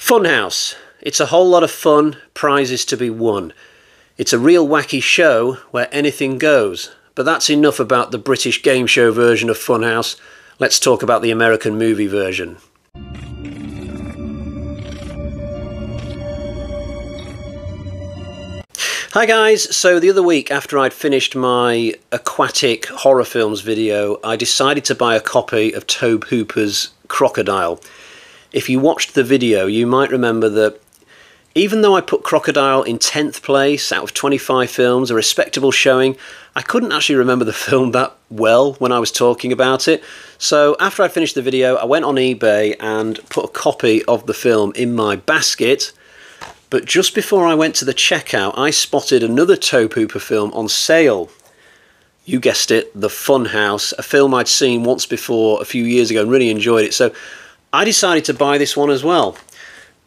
Funhouse. It's a whole lot of fun, prizes to be won. It's a real wacky show where anything goes. But that's enough about the British game show version of Funhouse. Let's talk about the American movie version. Hi guys, so the other week after I'd finished my aquatic horror films video, I decided to buy a copy of Tobe Hooper's Crocodile. If you watched the video, you might remember that even though I put Crocodile in 10th place out of 25 films, a respectable showing, I couldn't actually remember the film that well when I was talking about it. So after I finished the video, I went on eBay and put a copy of the film in my basket. But just before I went to the checkout, I spotted another Tobe Hooper film on sale. You guessed it, The Funhouse, a film I'd seen once before a few years ago and really enjoyed it. So I decided to buy this one as well.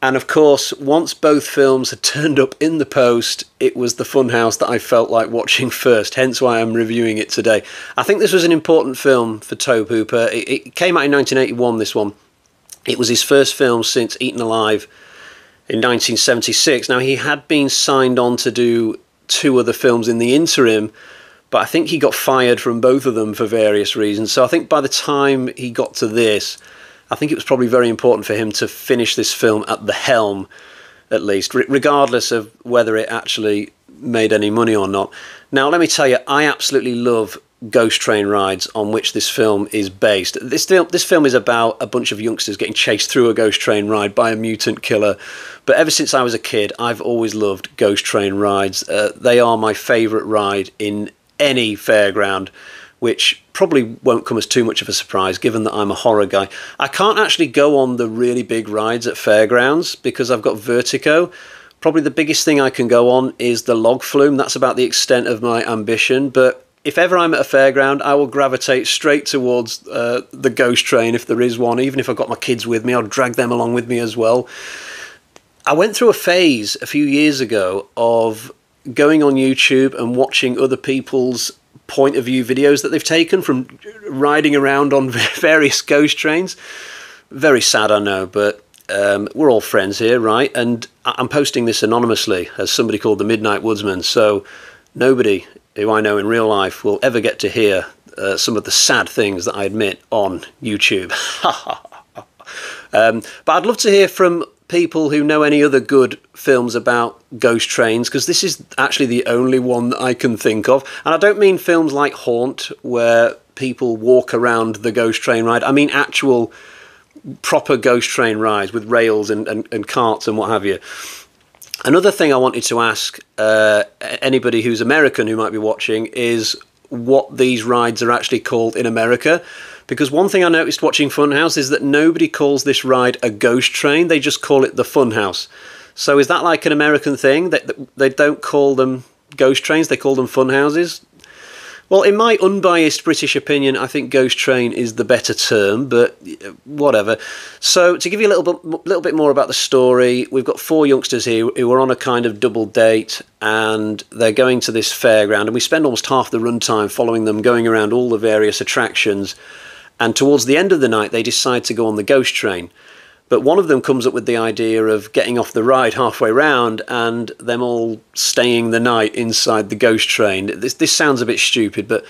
And of course, once both films had turned up in the post, it was The Funhouse that I felt like watching first, hence why I'm reviewing it today. I think this was an important film for Tobe Hooper. It came out in 1981, this one. It was his first film since Eaten Alive in 1976. Now, he had been signed on to do 2 other films in the interim, but I think he got fired from both of them for various reasons. So I think by the time he got to this, I think it was probably very important for him to finish this film at the helm, at least, regardless of whether it actually made any money or not. Now, let me tell you, I absolutely love ghost train rides on which this film is based. This film is about a bunch of youngsters getting chased through a ghost train ride by a mutant killer. But ever since I was a kid, I've always loved ghost train rides. They are my favourite ride in any fairground, which probably won't come as too much of a surprise given that I'm a horror guy. I can't actually go on the really big rides at fairgrounds because I've got vertigo. Probably the biggest thing I can go on is the log flume. That's about the extent of my ambition, but if ever I'm at a fairground, I will gravitate straight towards the ghost train if there is one. Even if I've got my kids with me, I'll drag them along with me as well. I went through a phase a few years ago of going on YouTube and watching other people's point of view videos that they've taken from riding around on various ghost trains. Very sad, I know, but we're all friends here, right? And I'm posting this anonymously as somebody called the Midnight Woodsman, so nobody who I know in real life will ever get to hear some of the sad things that I admit on YouTube. But I'd love to hear from people who know any other good films about ghost trains, because this is actually the only one that I can think of. And I don't mean films like Haunt, where people walk around the ghost train ride. I mean actual proper ghost train rides with rails and carts and what have you. Another thing I wanted to ask anybody who's American who might be watching is what these rides are actually called in America. Because one thing I noticed watching Funhouse is that nobody calls this ride a ghost train, they just call it the Funhouse. So is that like an American thing? They don't call them ghost trains, they call them funhouses? Well, in my unbiased British opinion, I think ghost train is the better term, but whatever. So to give you a little bit more about the story, we've got 4 youngsters here who are on a kind of double date, and they're going to this fairground, and we spend almost half the runtime following them, going around all the various attractions. And towards the end of the night, they decide to go on the ghost train. But one of them comes up with the idea of getting off the ride halfway round and them all staying the night inside the ghost train. This sounds a bit stupid, but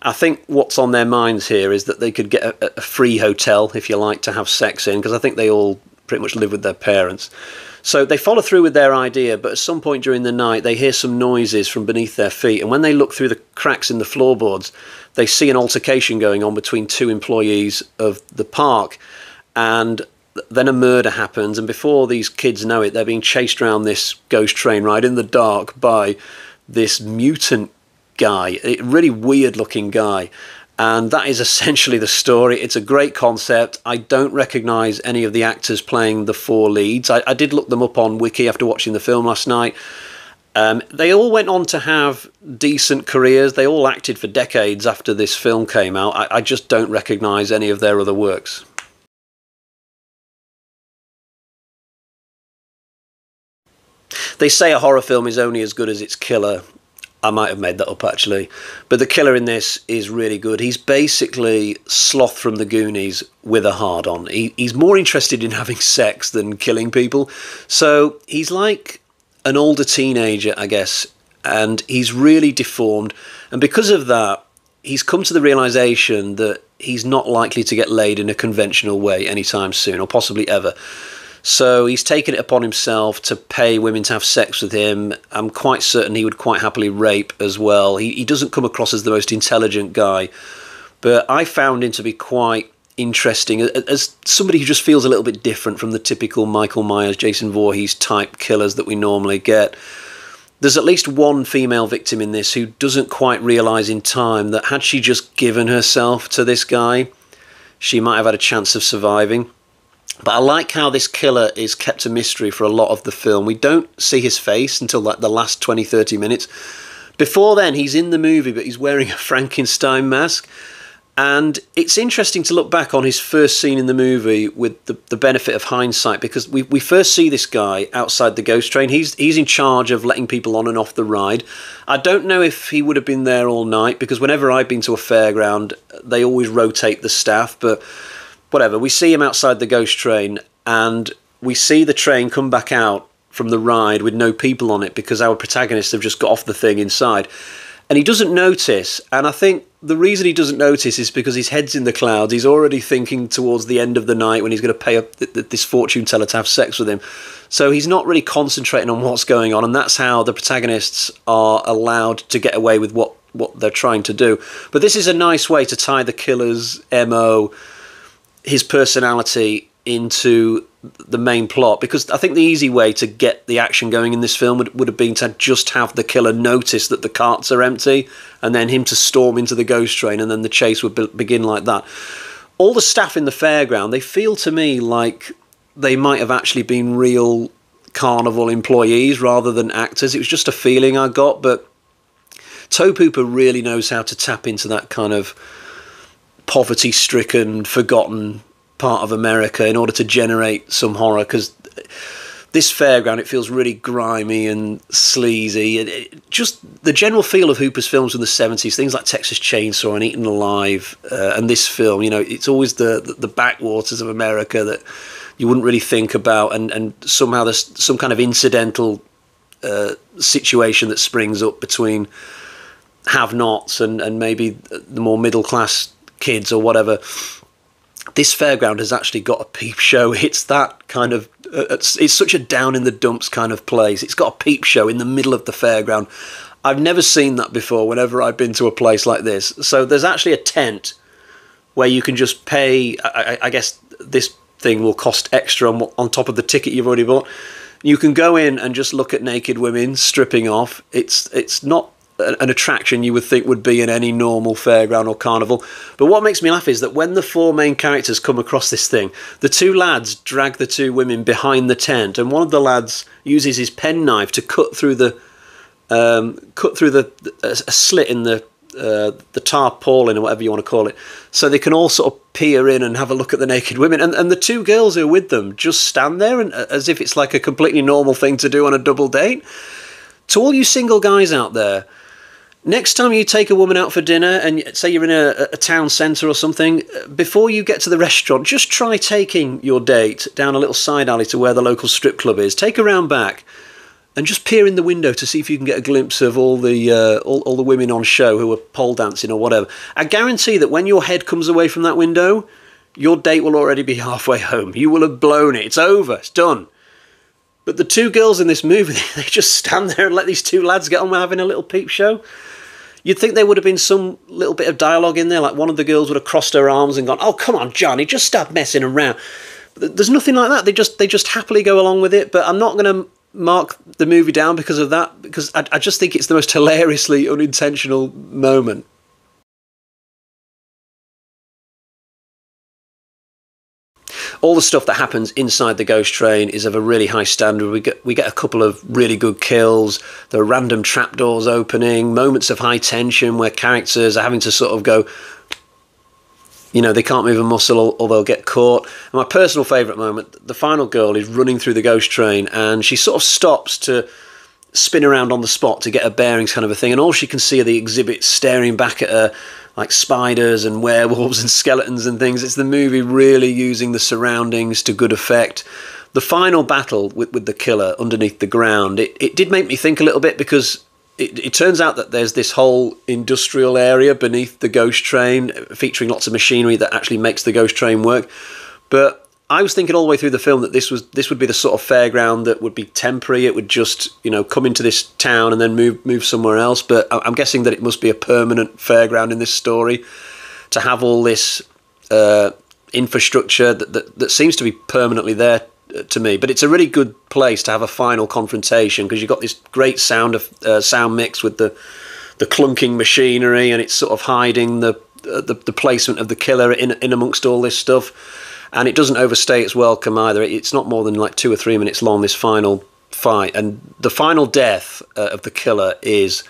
I think what's on their minds here is that they could get a free hotel, if you like, to have sex in, because I think they all pretty much live with their parents. So they follow through with their idea, but at some point during the night, they hear some noises from beneath their feet. And when they look through the cracks in the floorboards, they see an altercation going on between 2 employees of the park. And then a murder happens, and before these kids know it, they're being chased around this ghost train ride in the dark by this mutant guy, a really weird looking guy. And that is essentially the story. It's a great concept. I don't recognise any of the actors playing the 4 leads. I did look them up on Wiki after watching the film last night. They all went on to have decent careers. They all acted for decades after this film came out. I just don't recognise any of their other works. They say a horror film is only as good as its killer. I might have made that up actually. But the killer in this is really good. He's basically Sloth from the Goonies with a hard-on. He's more interested in having sex than killing people. So he's like an older teenager, I guess, and he's really deformed. And because of that, he's come to the realisation that he's not likely to get laid in a conventional way anytime soon, or possibly ever. So he's taken it upon himself to pay women to have sex with him. I'm quite certain he would quite happily rape as well. He doesn't come across as the most intelligent guy, but I found him to be quite interesting as somebody who just feels a little bit different from the typical Michael Myers, Jason Voorhees type killers that we normally get. There's at least one female victim in this who doesn't quite realise in time that had she just given herself to this guy, she might have had a chance of surviving. But I like how this killer is kept a mystery for a lot of the film. We don't see his face until like the last 20-30 minutes. Before then, he's in the movie, but he's wearing a Frankenstein mask. And it's interesting to look back on his first scene in the movie with the benefit of hindsight, because we first see this guy outside the ghost train. He's in charge of letting people on and off the ride. I don't know if he would have been there all night, because whenever I've been to a fairground, they always rotate the staff, but whatever. We see him outside the ghost train, and we see the train come back out from the ride with no people on it because our protagonists have just got off the thing inside. And he doesn't notice, and I think the reason he doesn't notice is because his head's in the clouds. He's already thinking towards the end of the night when he's going to pay up this fortune teller to have sex with him. So he's not really concentrating on what's going on, and that's how the protagonists are allowed to get away with what they're trying to do. But this is a nice way to tie the killer's MO, his personality, into the main plot, because I think the easy way to get the action going in this film would have been to just have the killer notice that the carts are empty and then him to storm into the ghost train, and then the chase would begin like that. All the staff in the fairground, they feel to me like they might have actually been real carnival employees rather than actors. It was just a feeling I got, but Tobe Hooper really knows how to tap into that kind of poverty-stricken, forgotten part of America in order to generate some horror, because this fairground, it feels really grimy and sleazy. Just the general feel of Hooper's films from the 70s, things like Texas Chainsaw and Eaten Alive, and this film, you know, it's always the backwaters of America that you wouldn't really think about, and somehow there's some kind of incidental situation that springs up between have-nots and maybe the more middle-class kids or whatever. This fairground has actually got a peep show. It's that kind of, it's such a down in the dumps kind of place. It's got a peep show in the middle of the fairground. I've never seen that before whenever I've been to a place like this. So there's actually a tent where you can just pay, I guess this thing will cost extra on top of the ticket you've already bought. You can go in and just look at naked women stripping off. It's not an attraction you would think would be in any normal fairground or carnival. But what makes me laugh is that when the four main characters come across this thing, the two lads drag the two women behind the tent, and one of the lads uses his penknife to cut through a slit in the tarpaulin or whatever you want to call it, so they can all sort of peer in and have a look at the naked women. And the two girls who are with them just stand there and as if it's like a completely normal thing to do on a double date. To all you single guys out there, next time you take a woman out for dinner and say you're in a town centre or something, before you get to the restaurant, just try taking your date down a little side alley to where the local strip club is. Take her round back and just peer in the window to see if you can get a glimpse of all the women on show who are pole dancing or whatever. I guarantee that when your head comes away from that window, your date will already be halfway home. You will have blown it. It's over. It's done. But the two girls in this movie, they just stand there and let these two lads get on with having a little peep show. You'd think there would have been some little bit of dialogue in there, like one of the girls would have crossed her arms and gone, "Oh, come on, Johnny, just stop messing around." There's nothing like that. They just happily go along with it. But I'm not going to mark the movie down because of that, because I just think it's the most hilariously unintentional moment. All the stuff that happens inside the ghost train is of a really high standard. We get a couple of really good kills. There are random trapdoors opening, moments of high tension where characters are having to sort of go, you know, they can't move a muscle or they'll get caught. And my personal favourite moment, the final girl is running through the ghost train and she sort of stops to spin around on the spot to get her bearings kind of a thing, and all she can see are the exhibits staring back at her, like spiders and werewolves and skeletons and things. It's the movie really using the surroundings to good effect. The final battle with the killer underneath the ground, it did make me think a little bit, because it turns out that there's this whole industrial area beneath the ghost train featuring lots of machinery that actually makes the ghost train work. But I was thinking all the way through the film that this would be the sort of fairground that would be temporary. It would just, you know, come into this town and then move somewhere else. But I'm guessing that it must be a permanent fairground in this story, to have all this infrastructure that seems to be permanently there to me. But it's a really good place to have a final confrontation, because you've got this great sound mix with the clunking machinery, and it's sort of hiding the placement of the killer in amongst all this stuff. And it doesn't overstay its welcome either. It's not more than like 2 or 3 minutes long, this final fight. And the final death of the killer is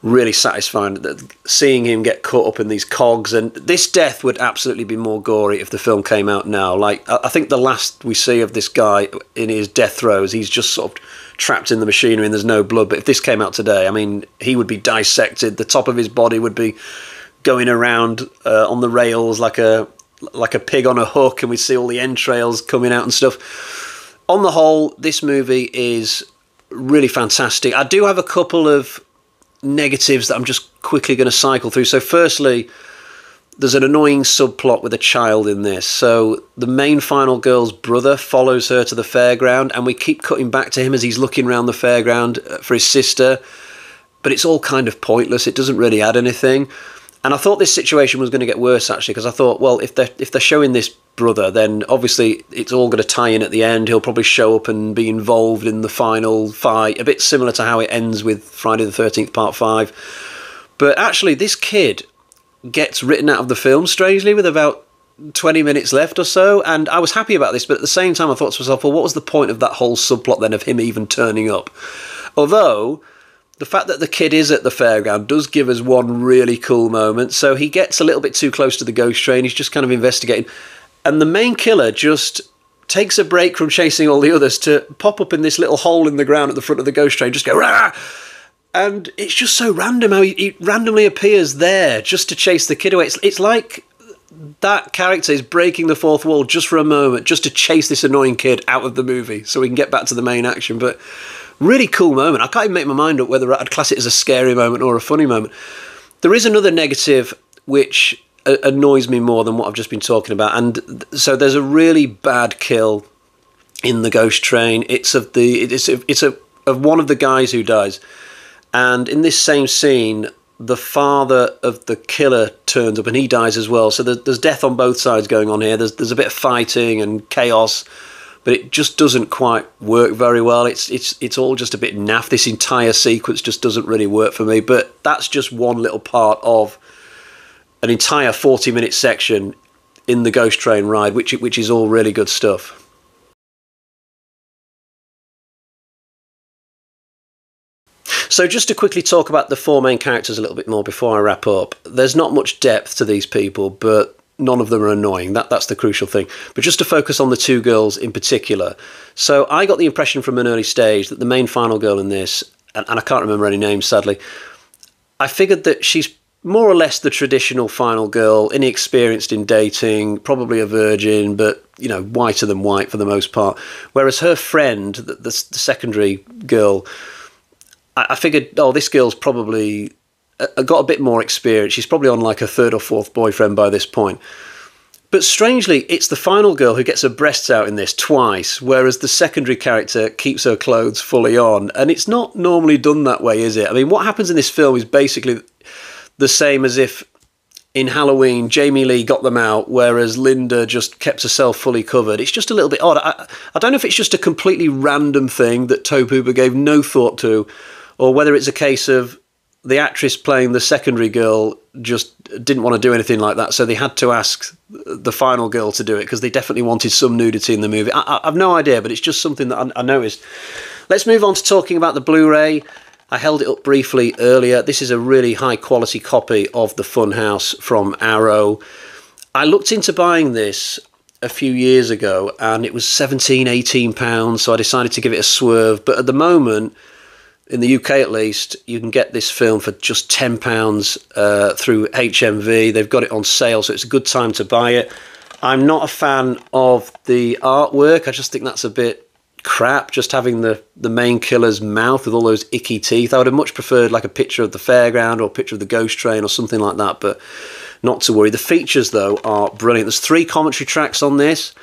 really satisfying. Seeing him get caught up in these cogs, and this death would absolutely be more gory if the film came out now. Like, I think the last we see of this guy in his death throes, he's just sort of trapped in the machinery and there's no blood. But if this came out today, I mean, he would be dissected. The top of his body would be going around on the rails like a pig on a hook, and we see all the entrails coming out and stuff. On the whole, this movie is really fantastic. I do have a couple of negatives that I'm just quickly going to cycle through. So firstly, there's an annoying subplot with a child in this. So the main final girl's brother follows her to the fairground, and we keep cutting back to him as he's looking around the fairground for his sister, but it's all kind of pointless. It doesn't really add anything. And I thought this situation was going to get worse, actually, because I thought, well, if they're showing this brother, then obviously it's all going to tie in at the end. He'll probably show up and be involved in the final fight, a bit similar to how it ends with Friday the 13th Part 5. But actually, this kid gets written out of the film, strangely, with about 20 minutes left or so. And I was happy about this, but at the same time, I thought to myself, well, what was the point of that whole subplot then of him even turning up? Although the fact that the kid is at the fairground does give us one really cool moment. So he gets a little bit too close to the ghost train. He's just kind of investigating. And the main killer just takes a break from chasing all the others to pop up in this little hole in the ground at the front of the ghost train, just go, rah! And it's just so random how he randomly appears there just to chase the kid away. It's like that character is breaking the fourth wall just for a moment, just to chase this annoying kid out of the movie so we can get back to the main action. But really cool moment. I can't even make my mind up whether I'd class it as a scary moment or a funny moment. There is another negative which annoys me more than what I've just been talking about. And so there's a really bad kill in the ghost train. It's of one of the guys who dies. And in this same scene, the father of the killer turns up and he dies as well. So there's death on both sides going on here. There's a bit of fighting and chaos, but it just doesn't quite work very well. It's all just a bit naff. This entire sequence just doesn't really work for me. But that's just one little part of an entire 40-minute section in the ghost train ride, which is all really good stuff. So just to quickly talk about the four main characters a little bit more before I wrap up. There's not much depth to these people, but none of them are annoying. That's the crucial thing. But just to focus on the two girls in particular. So I got the impression from an early stage that the main final girl in this, and I can't remember any names sadly, I figured that she's more or less the traditional final girl, inexperienced in dating, probably a virgin, but, you know, whiter than white for the most part. Whereas her friend, the secondary girl, I figured, oh, this girl's probably got a bit more experience. She's probably on like a third or fourth boyfriend by this point. But strangely, it's the final girl who gets her breasts out in this twice, whereas the secondary character keeps her clothes fully on. And it's not normally done that way, is it? I mean, what happens in this film is basically the same as if in Halloween Jamie Lee got them out, whereas Linda just kept herself fully covered. It's just a little bit odd. I don't know if it's just a completely random thing that Tobe Hooper gave no thought to, or whether it's a case of the actress playing the secondary girl just didn't want to do anything like that, so they had to ask the final girl to do it because they definitely wanted some nudity in the movie. I've no idea, but it's just something that I noticed. Let's move on to talking about the Blu-ray. I held it up briefly earlier. This is a really high-quality copy of the Funhouse from Arrow. I looked into buying this a few years ago, and it was £17, £18, so I decided to give it a swerve. But at the moment, in the UK at least, you can get this film for just £10 through HMV. They've got it on sale, so it's a good time to buy it. I'm not a fan of the artwork. I just think that's a bit crap, just having the main killer's mouth with all those icky teeth. I would have much preferred like a picture of the fairground or a picture of the ghost train or something like that, but not to worry. The features, though, are brilliant. There's 3 commentary tracks on this.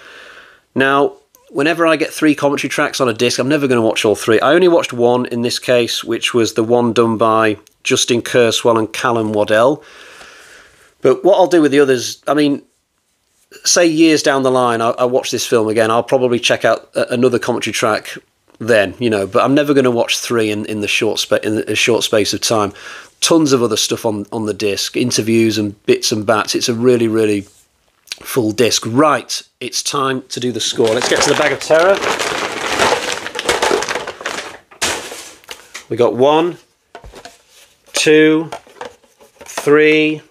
Now, whenever I get 3 commentary tracks on a disc, I'm never going to watch all 3. I only watched one in this case, which was the one done by Justin Kurswell and Callum Waddell. But what I'll do with the others, I mean, say years down the line, I watch this film again, I'll probably check out another commentary track then, you know, but I'm never going to watch 3 in the short space of time. Tons of other stuff on the disc, interviews and bits and bats. It's a really, really full disc. Right, it's time to do the score. Let's get to the Bag of Terror. We got 1, 2, 3,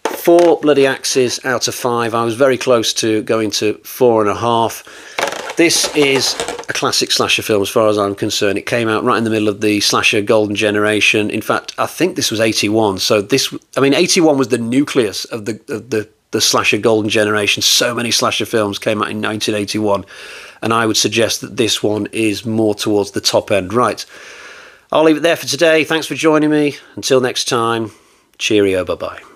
4 bloody axes out of 5. I was very close to going to 4.5. This is a classic slasher film as far as I'm concerned. It came out right in the middle of the slasher golden generation. In fact, I think this was 81. So this, I mean, 81 was the nucleus of the slasher golden generation. So many slasher films came out in 1981, and I would suggest that this one is more towards the top end. Right, I'll leave it there for today. Thanks for joining me. Until next time, cheerio, bye-bye.